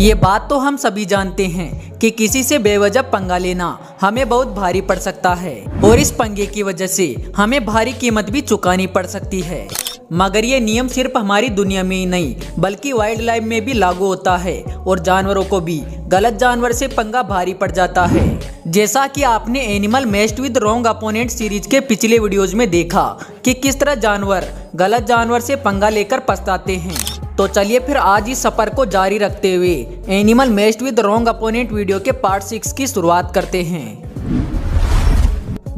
ये बात तो हम सभी जानते हैं कि किसी से बेवजह पंगा लेना हमें बहुत भारी पड़ सकता है और इस पंगे की वजह से हमें भारी कीमत भी चुकानी पड़ सकती है। मगर ये नियम सिर्फ हमारी दुनिया में ही नहीं बल्कि वाइल्ड लाइफ में भी लागू होता है और जानवरों को भी गलत जानवर से पंगा भारी पड़ जाता है। जैसा कि आपने animal matched with wrong opponent series के पिछले वीडियोज में देखा कि किस तरह जानवर गलत जानवर से पंगा लेकर पछताते हैं। तो चलिए फिर आज इस सफर को जारी रखते हुए animal matched with wrong opponent video के पार्ट 6 की शुरुआत करते हैं।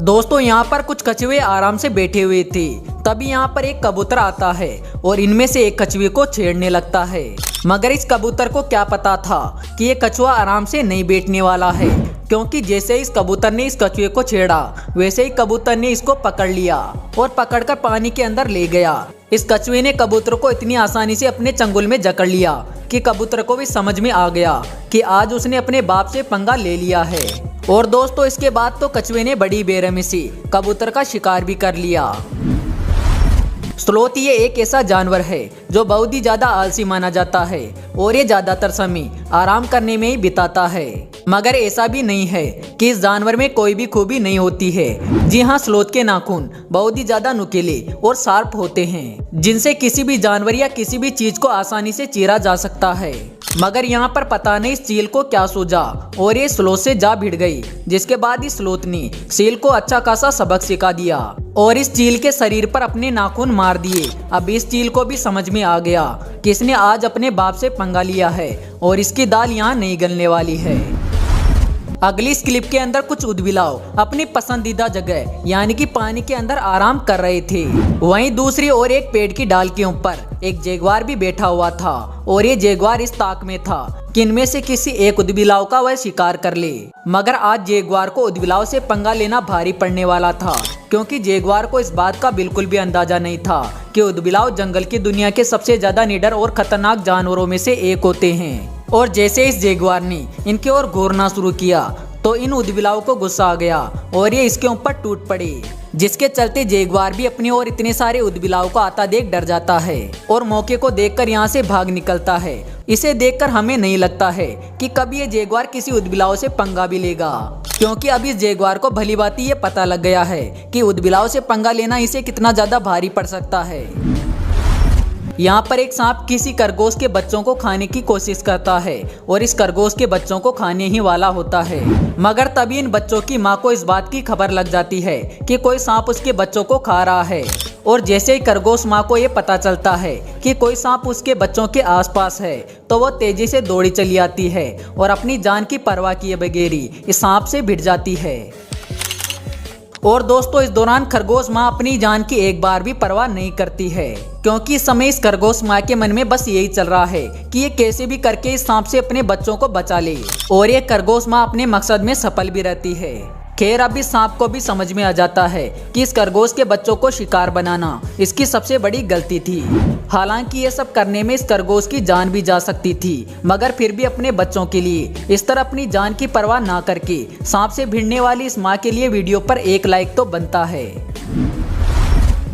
दोस्तों यहाँ पर कुछ कछुए आराम से बैठे हुए थे, तभी यहाँ पर एक कबूतर आता है और इनमें से एक कछुए को छेड़ने लगता है। मगर इस कबूतर को क्या पता था कि ये कछुआ आराम से नहीं बैठने वाला है, क्योंकि जैसे इस कबूतर ने इस कछुए को छेड़ा वैसे ही कबूतर ने इसको पकड़ लिया और पकड़कर पानी के अंदर ले गया। इस कछुए ने कबूतर को इतनी आसानी से अपने चंगुल में जकड़ लिया कि कबूतर को भी समझ में आ गया कि आज उसने अपने बाप से पंगा ले लिया है। और दोस्तों इसके बाद तो कछुए ने बड़ी बेरहमी से कबूतर का शिकार भी कर लिया। स्लोथ ये एक ऐसा जानवर है जो बहुत ही ज्यादा आलसी माना जाता है और ये ज्यादातर समय आराम करने में ही बिताता है। मगर ऐसा भी नहीं है कि इस जानवर में कोई भी खूबी नहीं होती है। जी हाँ, स्लोथ के नाखून बहुत ही ज्यादा नुकीले और शार्प होते हैं, जिनसे किसी भी जानवर या किसी भी चीज को आसानी से चीरा जा सकता है। मगर यहाँ पर पता नहीं इस चील को क्या सूझा और ये स्लोथ से जा भिड़ गई, जिसके बाद इस स्लोथ ने चील को अच्छा खासा सबक सिखा दिया और इस चील के शरीर पर अपने नाखून मार दिए। अब इस चील को भी समझ में आ गया कि इसने आज अपने बाप से पंगा लिया है और इसकी दाल यहाँ नहीं गलने वाली है। अगली इस क्लिप के अंदर कुछ ऊदबिलाव अपनी पसंदीदा जगह यानी कि पानी के अंदर आराम कर रहे थे। वहीं दूसरी ओर एक पेड़ की डाल के ऊपर एक जैगुआर भी बैठा हुआ था और ये जैगुआर इस ताक में था कि इनमें से किसी एक ऊदबिलाव का वह शिकार कर ले। मगर आज जैगुआर को ऊदबिलाव से पंगा लेना भारी पड़ने वाला था, क्योंकि जैगुआर को इस बात का बिल्कुल भी अंदाजा नहीं था कि ऊदबिलाव जंगल की दुनिया के सबसे ज्यादा निडर और खतरनाक जानवरों में से एक होते हैं। और जैसे इस जैगुआर ने इनके ओर घूरना शुरू किया तो इन ऊदबिलाव को गुस्सा आ गया और ये इसके ऊपर टूट पड़े, जिसके चलते जैगुआर भी अपनी ओर इतने सारे ऊदबिलाव को आता देख डर जाता है और मौके को देखकर यहाँ से भाग निकलता है। इसे देखकर हमें नहीं लगता है कि कभी ये जैगुआर किसी ऊदबिलाव से पंगा भी लेगा, क्योंकि अब इस जैगुआर को भली भांति ये पता लग गया है कि ऊदबिलाव से पंगा लेना इसे कितना ज्यादा भारी पड़ सकता है। यहाँ पर एक सांप किसी खरगोश के बच्चों को खाने की कोशिश करता है और इस खरगोश के बच्चों को खाने ही वाला होता है। मगर तभी इन बच्चों की माँ को इस बात की खबर लग जाती है कि कोई सांप उसके बच्चों को खा रहा है। और जैसे ही खरगोश माँ को ये पता चलता है कि कोई सांप उसके बच्चों के आसपास है तो वो तेजी से दौड़ी चली आती है और अपनी जान की परवाह किए बगैर ही इस सांप से भिड़ जाती है। और दोस्तों इस दौरान खरगोश माँ अपनी जान की एक बार भी परवाह नहीं करती है, क्योंकि इस समय इस खरगोश माँ के मन में बस यही चल रहा है कि ये कैसे भी करके इस सांप से अपने बच्चों को बचा ले। और ये खरगोश माँ अपने मकसद में सफल भी रहती है। खैर अब इस सांप को भी समझ में आ जाता है कि इस खरगोश के बच्चों को शिकार बनाना इसकी सबसे बड़ी गलती थी। हालांकि ये सब करने में इस खरगोश की जान भी जा सकती थी, मगर फिर भी अपने बच्चों के लिए इस तरह अपनी जान की परवाह ना करके सांप से भिड़ने वाली इस माँ के लिए वीडियो पर एक लाइक तो बनता है।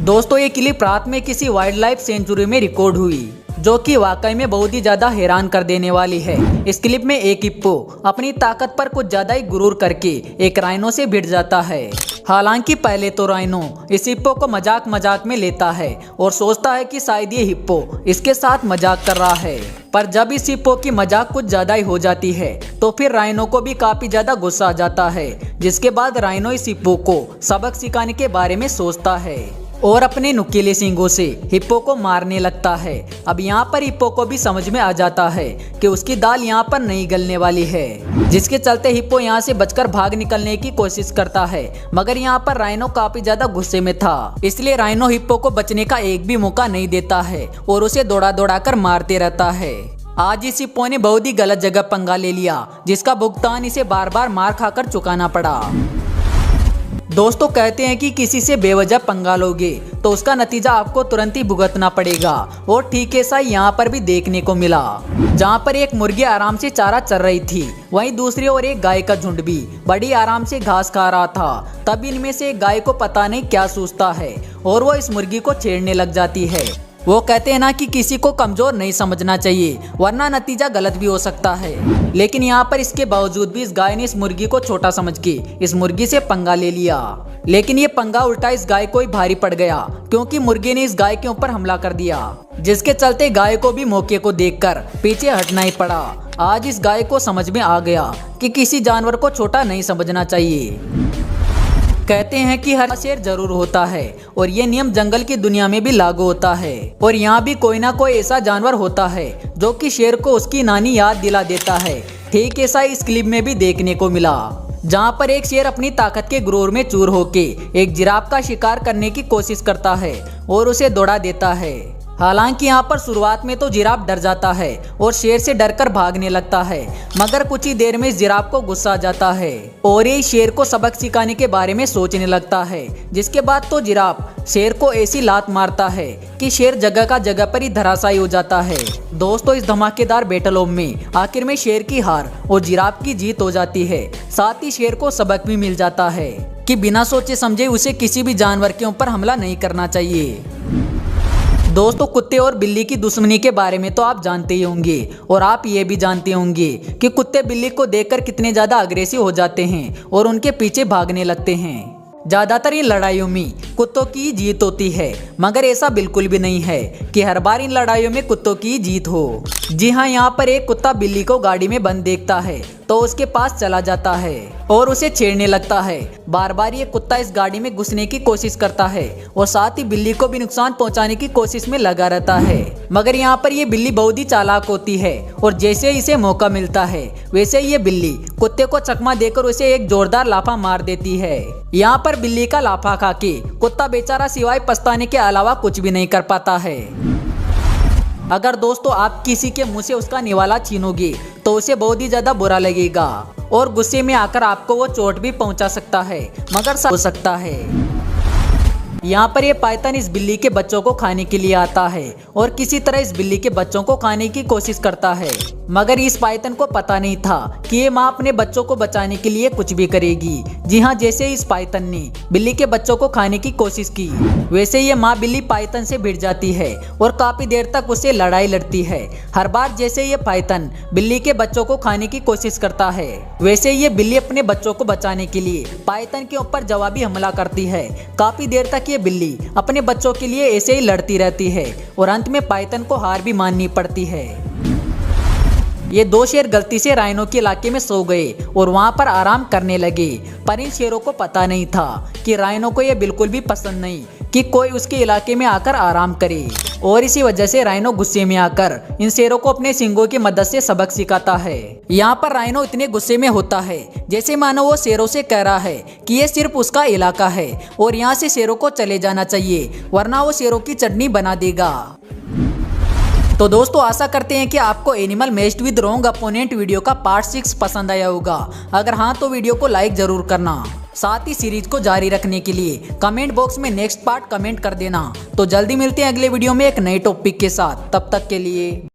दोस्तों ये क्लिप रात में किसी वाइल्ड लाइफ सेंचुरी में रिकॉर्ड हुई, जो कि वाकई में बहुत ही ज्यादा हैरान कर देने वाली है। इस क्लिप में एक हिप्पो अपनी ताकत पर कुछ ज्यादा ही गुरूर करके एक राइनो से भिड़ जाता है। हालांकि पहले तो राइनो इस हिप्पो को मजाक में लेता है और सोचता है कि शायद ये हिप्पो इसके साथ मजाक कर रहा है। पर जब इस हिप्पो की मजाक कुछ ज्यादा ही हो जाती है तो फिर राइनो को भी काफी ज्यादा गुस्सा आ जाता है, जिसके बाद राइनो इस हिप्पो को सबक सिखाने के बारे में सोचता है और अपने नुकीले सींगों से हिप्पो को मारने लगता है। अब यहाँ पर हिप्पो को भी समझ में आ जाता है कि उसकी दाल यहाँ पर नहीं गलने वाली है, जिसके चलते हिप्पो यहाँ से बचकर भाग निकलने की कोशिश करता है। मगर यहाँ पर राइनो काफी ज्यादा गुस्से में था, इसलिए राइनो हिप्पो को बचने का एक भी मौका नहीं देता है और उसे दौड़ा कर मारते रहता है। आज इस हिप्पो ने बहुत ही गलत जगह पंगा ले लिया, जिसका भुगतान इसे बार बार मार खाकर चुकाना पड़ा। दोस्तों कहते हैं कि किसी से बेवजह पंगा लोगे तो उसका नतीजा आपको तुरंत ही भुगतना पड़ेगा, और ठीक ऐसा यहाँ पर भी देखने को मिला। जहाँ पर एक मुर्गी आराम से चारा चर रही थी, वहीं दूसरी ओर एक गाय का झुंड भी बड़ी आराम से घास खा रहा था। तब इनमें से एक गाय को पता नहीं क्या सूझता है और वो इस मुर्गी को छेड़ने लग जाती है। वो कहते हैं ना कि किसी को कमजोर नहीं समझना चाहिए वरना नतीजा गलत भी हो सकता है। लेकिन यहाँ पर इसके बावजूद भी इस गाय ने इस मुर्गी को छोटा समझ के इस मुर्गी से पंगा ले लिया। लेकिन ये पंगा उल्टा इस गाय को ही भारी पड़ गया क्योंकि मुर्गी ने इस गाय के ऊपर हमला कर दिया, जिसके चलते गाय को भी मौके को देखकर पीछे हटना ही पड़ा। आज इस गाय को समझ में आ गया कि किसी जानवर को छोटा नहीं समझना चाहिए। कहते हैं कि हर शेर जरूर होता है और ये नियम जंगल की दुनिया में भी लागू होता है और यहाँ भी कोई ना कोई ऐसा जानवर होता है जो कि शेर को उसकी नानी याद दिला देता है। ठीक ऐसा इस क्लिप में भी देखने को मिला, जहाँ पर एक शेर अपनी ताकत के गुरूर में चूर होके एक जिराफ का शिकार करने की कोशिश करता है और उसे दौड़ा देता है। हालांकि यहाँ पर शुरुआत में तो जिराफ डर जाता है और शेर से डरकर भागने लगता है, मगर कुछ ही देर में इस जिराफ को गुस्सा आ जाता है और ये शेर को सबक सिखाने के बारे में सोचने लगता है। जिसके बाद तो जिराफ शेर को ऐसी लात मारता है कि शेर जगह का जगह पर ही धराशायी हो जाता है। दोस्तों, इस धमाकेदार बैटल में आखिर में शेर की हार और जिराफ की जीत हो जाती है। साथ ही शेर को सबक भी मिल जाता है कि बिना सोचे समझे उसे किसी भी जानवर के ऊपर हमला नहीं करना चाहिए। दोस्तों, कुत्ते और बिल्ली की दुश्मनी के बारे में तो आप जानते ही होंगे और आप ये भी जानते होंगे कि कुत्ते बिल्ली को देखकर कितने ज्यादा अग्रेसिव हो जाते हैं और उनके पीछे भागने लगते हैं। ज्यादातर इन लड़ाइयों में कुत्तों की जीत होती है, मगर ऐसा बिल्कुल भी नहीं है कि हर बार इन लड़ाइयों में कुत्तों की जीत हो। जी हाँ, यहाँ पर एक कुत्ता बिल्ली को गाड़ी में बंद देखता है तो उसके पास चला जाता है और उसे छेड़ने लगता है। बार बार ये कुत्ता इस गाड़ी में घुसने की कोशिश करता है और साथ ही बिल्ली को भी नुकसान पहुंचाने की कोशिश में लगा रहता है। मगर यहाँ पर ये बिल्ली बहुत ही चालाक होती है और जैसे इसे मौका मिलता है वैसे ही ये बिल्ली कुत्ते को चकमा देकर उसे एक जोरदार लाफा मार देती है। यहाँ पर बिल्ली का लाफा खा के कुत्ता बेचारा सिवाय पछताने के अलावा कुछ भी नहीं कर पाता है। अगर दोस्तों आप किसी के मुंह से उसका निवाला छीनोगे तो उसे बहुत ही ज्यादा बुरा लगेगा और गुस्से में आकर आपको वो चोट भी पहुंचा सकता है, मगर हो सकता है। यहाँ पर ये पाइथन इस बिल्ली के बच्चों को खाने के लिए आता है और किसी तरह इस बिल्ली के बच्चों को खाने की कोशिश करता है, मगर इस पाइथन को पता नहीं था कि ये माँ अपने बच्चों को बचाने के लिए कुछ भी करेगी। जी हाँ, जैसे इस पाइथन ने बिल्ली के बच्चों को खाने की कोशिश की वैसे ये माँ बिल्ली पाइथन से भिड़ जाती है और काफी देर तक उससे लड़ाई लड़ती है। हर बार जैसे ये पाइथन बिल्ली के बच्चों को खाने की कोशिश करता है वैसे ये बिल्ली अपने बच्चों को बचाने के लिए पाइथन के ऊपर जवाबी हमला करती है। काफी देर तक ये बिल्ली अपने बच्चों के लिए ऐसे ही लड़ती रहती है और अंत में पाइथन को हार भी माननी पड़ती है। ये दो शेर गलती से राइनो के इलाके में सो गए और वहां पर आराम करने लगे, पर इन शेरों को पता नहीं था कि राइनो को ये बिल्कुल भी पसंद नहीं कि कोई उसके इलाके में आकर आराम करे और इसी वजह से राइनो गुस्से में आकर इन शेरों को अपने सींगों की मदद से सबक सिखाता है। यहाँ पर राइनो इतने गुस्से में होता है जैसे मानो वो शेरों से कह रहा है कि ये सिर्फ उसका इलाका है और यहाँ से शेरों को चले जाना चाहिए वरना वो शेरों की चटनी बना देगा। तो दोस्तों, आशा करते हैं कि आपको animal matched with wrong opponent video का पार्ट 6 पसंद आया होगा। अगर हाँ तो वीडियो को लाइक जरूर करना। साथ ही सीरीज को जारी रखने के लिए कमेंट बॉक्स में नेक्स्ट पार्ट कमेंट कर देना। तो जल्दी मिलते हैं अगले वीडियो में एक नए टॉपिक के साथ, तब तक के लिए